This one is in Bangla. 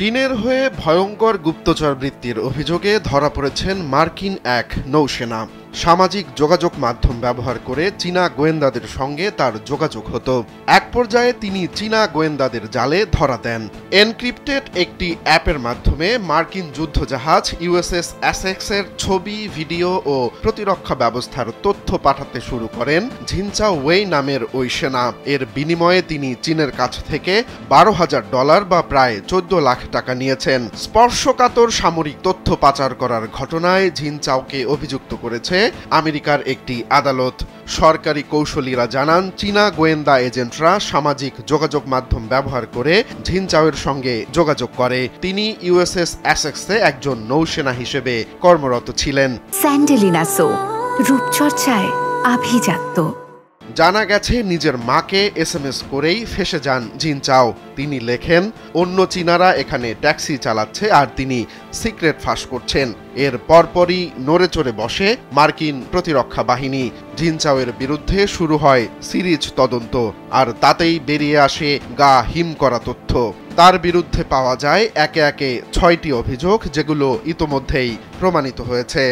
চীনের হয়ে ভয়ঙ্কর গুপ্তচর বৃত্তির অভিযোগে ধরা পড়েছেন মার্কিন এক নৌসেনা। সামাজিক যোগাযোগ মাধ্যম ব্যবহার করে চীনা গোয়েন্দাদের সঙ্গে তার যোগাযোগ হতো। এক পর্যায়ে তিনি চীনা গোয়েন্দাদের জালে ধরা দেন। এনক্রিপ্টেড একটি অ্যাপের মাধ্যমে মার্কিন যুদ্ধজাহাজ ইউএসএস অ্যাসেক্সের ছবি, ভিডিও ও প্রতিরক্ষা ব্যবস্থার তথ্য পাঠাতে শুরু করেন ঝিনচাও ওয়েই নামের ওই সেনা। এর বিনিময়ে তিনি চীনের কাছ থেকে $12,000 বা প্রায় 14 লাখ টাকা নিয়েছেন। স্পর্শকাতর সামরিক তথ্য পাচার করার ঘটনায় ঝিনচাওকে অভিযুক্ত করেছে আমেরিকার একটি আদালত। সরকারি কৌঁসুলিরা জানান, চীনা গোয়েন্দা এজেন্টরা সামাজিক যোগাযোগ মাধ্যম ব্যবহার করে ঝিনচাওয়ের সঙ্গে যোগাযোগ করে। তিনি ইউএসএস অ্যাসেক্সে একজন নৌসেনা হিসেবে কর্মরত ছিলেন। স্যান্ডেলিনা সো, রূপচর্চায় আভিজাত্য। জানা গেছে, নিজের মাকে এসএমএস করেই ফেঁসে যান ঝিনচাও। তিনি লেখেন, অন্য চীনারা এখানে ট্যাক্সি চালাচ্ছে আর তিনি সিক্রেট ফাঁস করছেন। এর পরপরই নড়ে চড়ে বসে মার্কিন প্রতিরক্ষা বাহিনী। ঝিনচাওয়ের বিরুদ্ধে শুরু হয় সিরিজ তদন্ত, আর তাতেই বেরিয়ে আসে গা হিম করা তথ্য। তার বিরুদ্ধে পাওয়া যায় একে একে 6টি অভিযোগ, যেগুলো ইতোমধ্যেই প্রমাণিত হয়েছে।